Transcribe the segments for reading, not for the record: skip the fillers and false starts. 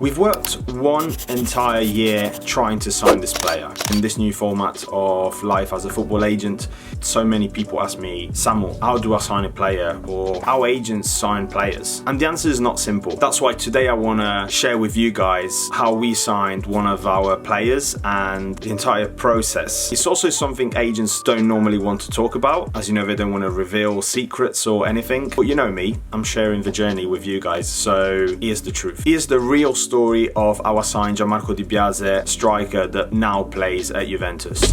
We've worked one entire year trying to sign this player. In this new format of life as a football agent, so many people ask me, Samuel, how do I sign a player? Or how agents sign players? And the answer is not simple. That's why today I want to share with you guys how we signed one of our players and the entire process. It's also something agents don't normally want to talk about. As you know, they don't want to reveal secrets or anything. But you know me, I'm sharing the journey with you guys. So here's the truth. Here's the real story of our signed Gianmarco Di Biase, striker that now plays at Juventus.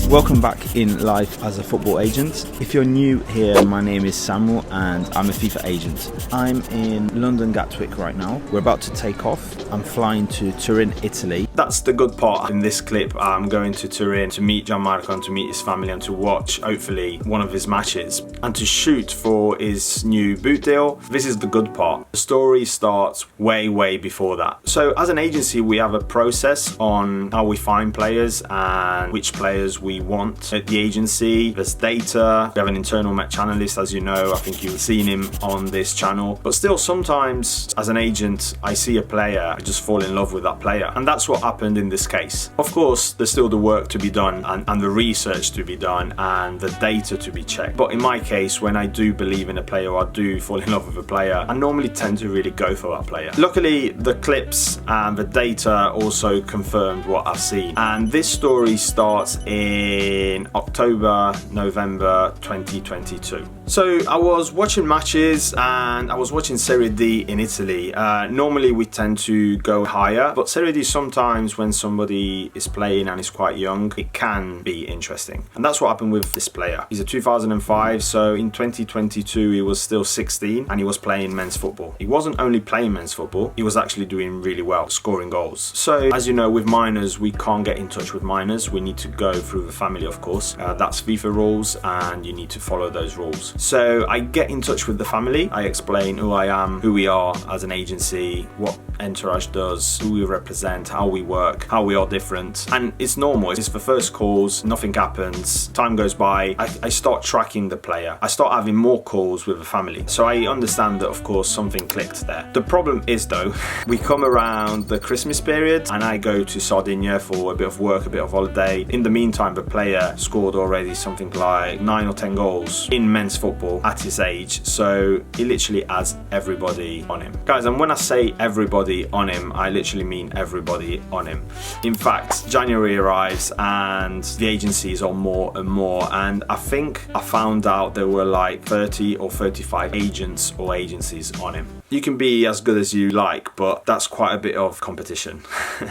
Welcome back in life as a football agent. If you're new here, my name is Samuel and I'm a FIFA agent. I'm in London Gatwick right now. We're about to take off. I'm flying to Turin, Italy. That's the good part. In this clip, I'm going to Turin to meet Gianmarco and to meet his family and to watch, hopefully, one of his matches and to shoot for his new boot deal. This is the good part. The story starts way before that. So as an agency, we have a process on how we find players and which players we want at the agency. There's data. We have an internal match analyst, as you know. I think you've seen him on this channel. But still, sometimes as an agent, I see a player, I just fall in love with that player. And that's what happened in this case. Of course, there's still the work to be done and the research to be done and the data to be checked. But in my case, when I do believe in a player or I do fall in love with a player, I normally tend to really go for that player. Luckily, the clips and the data also confirmed what I've seen. And this story starts in October, November 2022. So I was watching matches and I was watching Serie D in Italy. Normally we tend to go higher, but Serie D sometimes when somebody is playing and is quite young, it can be interesting. And that's what happened with this player. He's a 2005, so in 2022 he was still 16 and he was playing men's football. He wasn't only playing men's football, he was actually doing really well, scoring goals. So as you know, with minors, we can't get in touch with minors. We need to go through the family, of course. That's FIFA rules and you need to follow those rules. So I get in touch with the family. I explain who I am, who we are as an agency, what Entourage does, who we represent, how we work, how we are different. And it's normal. It's the first calls, nothing happens, time goes by. I start tracking the player. I start having more calls with the family. So I understand that, of course, something clicked there. The problem is, though, we come around the Christmas period and I go to Sardinia for a bit of work, a bit of holiday. In the meantime, the player scored already something like 9 or 10 goals in men's football at his age. So he literally has everybody on him. Guys, and when I say everybody on him, I literally mean everybody on him. In fact, January arrives and the agency is on more and more. And I think I found out there were like 30 or 35 agents or agencies on him. You can be as good as you like, but that's quite a bit of competition.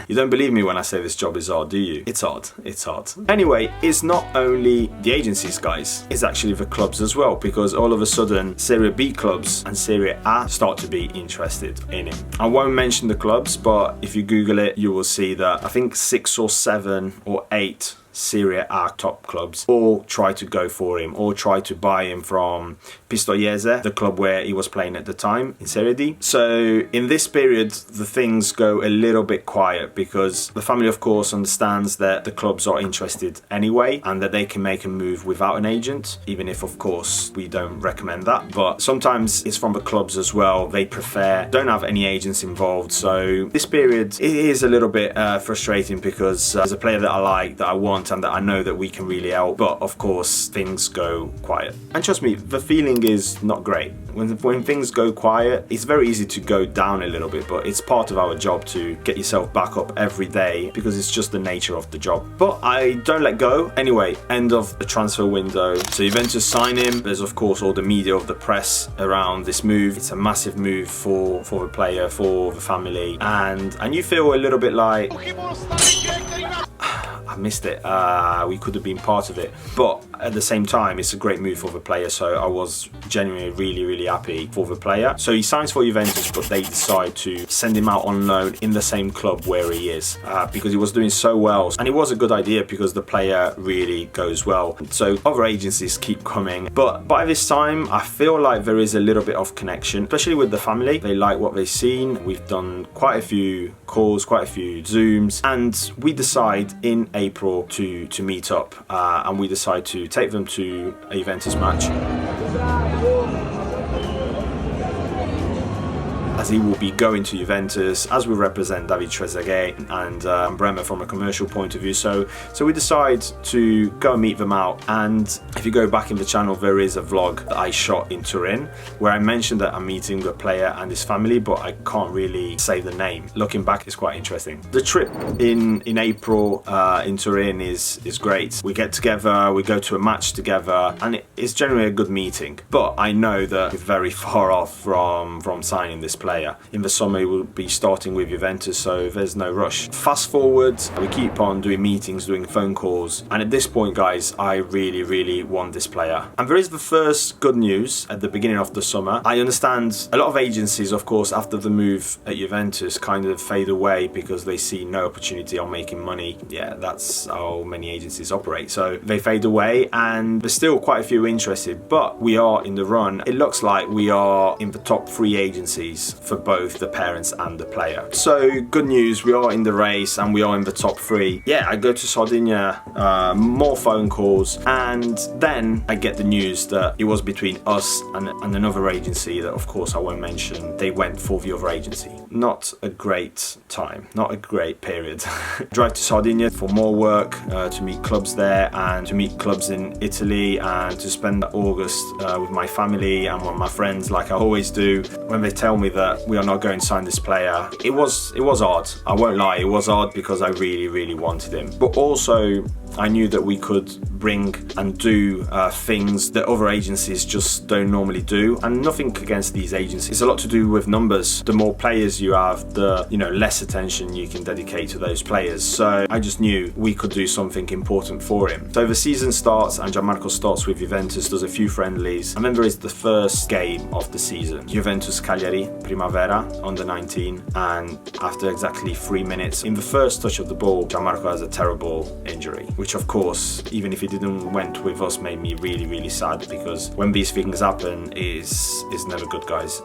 You don't believe me when I say this job is hard, do you? It's hard. It's hard. Anyway, it's not only the agencies, guys. It's actually the clubs as well, because all of a sudden, Serie B clubs and Serie A start to be interested in him. I won't mention the clubs, but if you Google it, you will see that I think 6 or 7 or 8 Serie A top clubs all try to go for him or try to buy him from Pistoiese, the club where he was playing at the time in Serie D. So in this period, the things go a little bit quiet because the family, of course, understands that the clubs are interested anyway and that they can make a move without an agent, even if, of course, we don't recommend that. But sometimes it's from the clubs as well. They prefer, don't have any agents involved. So this period, it is a little bit frustrating because there's a player that I like, that I want, and that I know that we can really help, but of course things go quiet. And trust me, the feeling is not great. When things go quiet, it's very easy to go down a little bit, but it's part of our job to get yourself back up every day because it's just the nature of the job. But I don't let go. Anyway, end of the transfer window. So Juventus sign him. There's of course all the media of the press around this move. It's a massive move for the player, for the family, and you feel a little bit like I missed it. We could have been part of it. But at the same time, it's a great move for the player. So I was genuinely really happy for the player. So he signs for Juventus, but they decide to send him out on loan in the same club where he is because he was doing so well. And it was a good idea because the player really goes well. So other agencies keep coming. But by this time, I feel like there is a little bit of connection, especially with the family. They like what they've seen. We've done quite a few calls, quite a few Zooms, and we decide in April to meet up and we decide to take them to a Juventus match. as he will be going to Juventus, as we represent David Trezeguet and Bremer from a commercial point of view. So we decide to go and meet them out. And if you go back in the channel, there is a vlog that I shot in Turin where I mentioned that I'm meeting the player and his family, but I can't really say the name. Looking back, it's quite interesting. The trip in April in Turin is great. We get together, we go to a match together, and it's generally a good meeting. But I know that we're very far off from signing this player. In the summer, he will be starting with Juventus, so there's no rush. Fast forward, we keep on doing meetings, doing phone calls, and at this point, guys, I really want this player. And there is the first good news at the beginning of the summer. I understand a lot of agencies, of course, after the move at Juventus kind of fade away because they see no opportunity on making money. Yeah, that's how many agencies operate. So they fade away, and there's still quite a few interested, but we are in the run. It looks like we are in the top 3 agencies for both the parents and the player. So good news, we are in the race and we are in the top 3. Yeah, I go to Sardinia, more phone calls, and then I get the news that it was between us and another agency that, of course, I won't mention. They went for the other agency. Not a great time, not a great period. Drive to Sardinia for more work, to meet clubs there and to meet clubs in Italy, and to spend August with my family and with my friends, like I always do. When they tell me that we are not going to sign this player, it was hard. I won't lie, it was hard because I really wanted him. But also, I knew that we could bring and do things that other agencies just don't normally do, and nothing against these agencies. It's a lot to do with numbers. The more players you have, the less attention you can dedicate to those players. So I just knew we could do something important for him. So the season starts and Gianmarco starts with Juventus, does a few friendlies, and then there is the first game of the season. Juventus Cagliari, Primavera, under 19, and after exactly 3 minutes, in the first touch of the ball, Gianmarco has a terrible injury, which of course, even if he didn't went with us, made me really sad, because when these things happen, is never good, guys.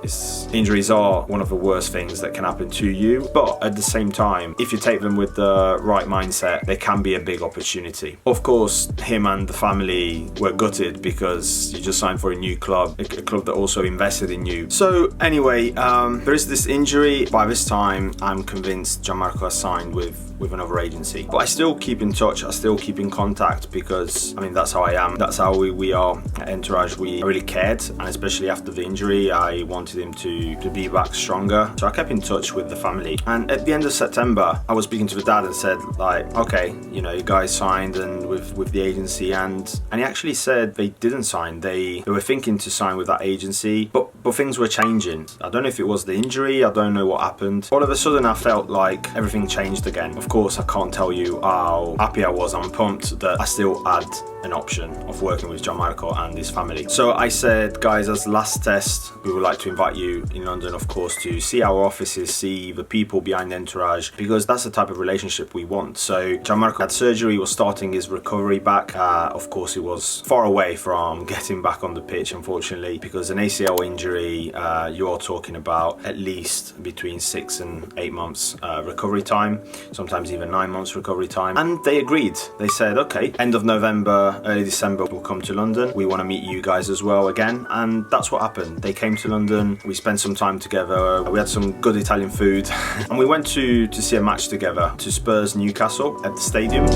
Injuries are one of the worst things that can happen to you, but at the same time, if you take them with the right mindset, they can be a big opportunity. Of course, him and the family were gutted because you just signed for a new club, a club that also invested in you. So anyway, there is this injury. By this time, I'm convinced Gianmarco has signed with another agency, but I still keep in touch, I still keep in contact, because I mean, that's how I am, that's how we are at Entourage. I really cared, and especially after the injury, I wanted him to be back stronger, so I kept in touch with the family. And at the end of September, I was speaking to the dad and said, like, okay, you guys signed and with the agency, and he actually said they didn't sign. They were thinking to sign with that agency, but things were changing. I don't know if it was the injury, I don't know what happened. All of a sudden I felt like everything changed again. Of course, I can't tell you how happy I was. I'm pumped that I still had an option of working with Gianmarco and his family. So I said, guys, as last test, we would like to invite you in London, of course, to see our offices, see the people behind Entourage, because that's the type of relationship we want. So Gianmarco had surgery, was starting his recovery back. Of course, he was far away from getting back on the pitch, unfortunately, because an ACL injury, you are talking about at least between 6 and 8 months recovery time, sometimes even 9 months recovery time. And they agreed. They said, okay, end of November, early December, we'll come to London. We want to meet you guys as well again. And that's what happened. They came to London. We spent some time together. We had some good Italian food. And we went to see a match together, to Spurs Newcastle at the stadium.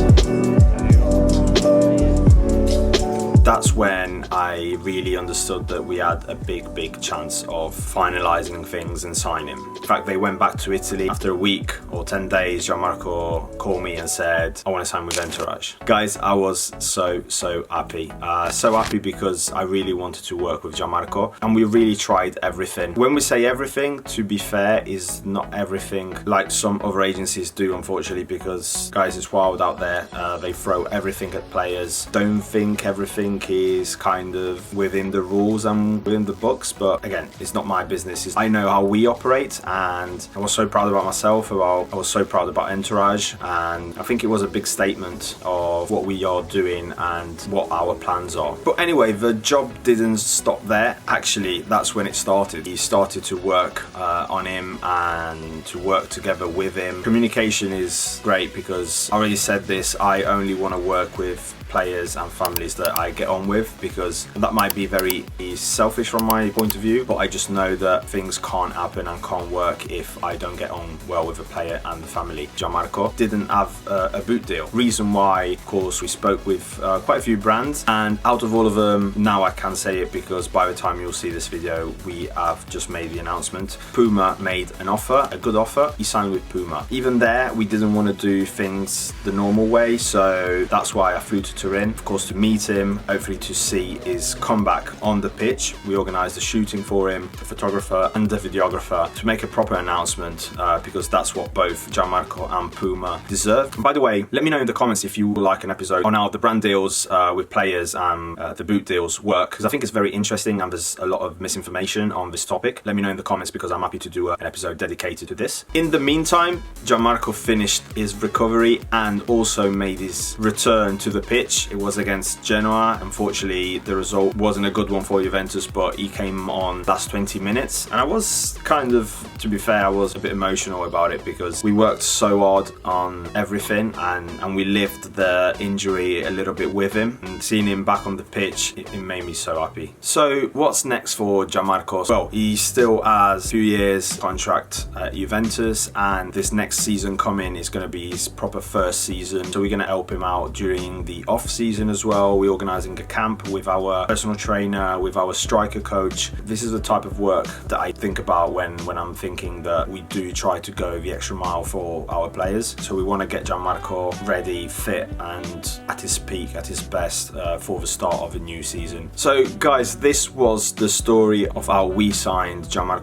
That's when I really understood that we had a big chance of finalising things and signing. In fact, they went back to Italy. After a week or 10 days, Gianmarco called me and said, I want to sign with Entourage. Guys, I was so happy. So happy because I really wanted to work with Gianmarco, and we really tried everything. When we say everything, to be fair, is not everything like some other agencies do, unfortunately, because, guys, it's wild out there. They throw everything at players. Don't think everything is kind of within the rules and within the books, but again, it's not my business. I know how we operate, and I was so proud about myself, I was so proud about Entourage, and I think it was a big statement of what we are doing and what our plans are. But anyway, the job didn't stop there. Actually, that's when it started. We started to work on him and to work together with him. Communication is great, because I already said this, I only want to work with players and families that I get on with, because that might be very selfish from my point of view, but I just know that things can't happen and can't work if I don't get on well with a player and the family. Gianmarco didn't have a boot deal. Reason why, of course, we spoke with quite a few brands, and out of all of them, now I can say it because by the time you'll see this video, we have just made the announcement. Puma made an offer, a good offer. He signed with Puma. Even there, we didn't want to do things the normal way, so that's why I flew to Turin, of course, to meet him, hopefully to see his comeback on the pitch. We organised the shooting for him, the photographer and the videographer, to make a proper announcement, because that's what both Gianmarco and Puma deserve. And by the way, let me know in the comments if you would like an episode on how the brand deals with players and the boot deals work, because I think it's very interesting and there's a lot of misinformation on this topic. Let me know in the comments because I'm happy to do an episode dedicated to this. In the meantime, Gianmarco finished his recovery and also made his return to the pitch. It was against Genoa. Unfortunately, the result wasn't a good one for Juventus, but he came on last 20 minutes. And I was kind of, to be fair, I was a bit emotional about it because we worked so hard on everything and we lived the injury a little bit with him. And seeing him back on the pitch, it made me so happy. So what's next for Gianmarco? Well, he still has 2 years contract at Juventus, and this next season coming is going to be his proper first season. So we're going to help him out during the off season as well. We're organising a camp with our personal trainer, with our striker coach. This is the type of work that I think about when I'm thinking that we do try to go the extra mile for our players. So we want to get Gianmarco ready, fit and at his peak, at his best for the start of a new season. So guys, this was the story of how we signed Gianmarco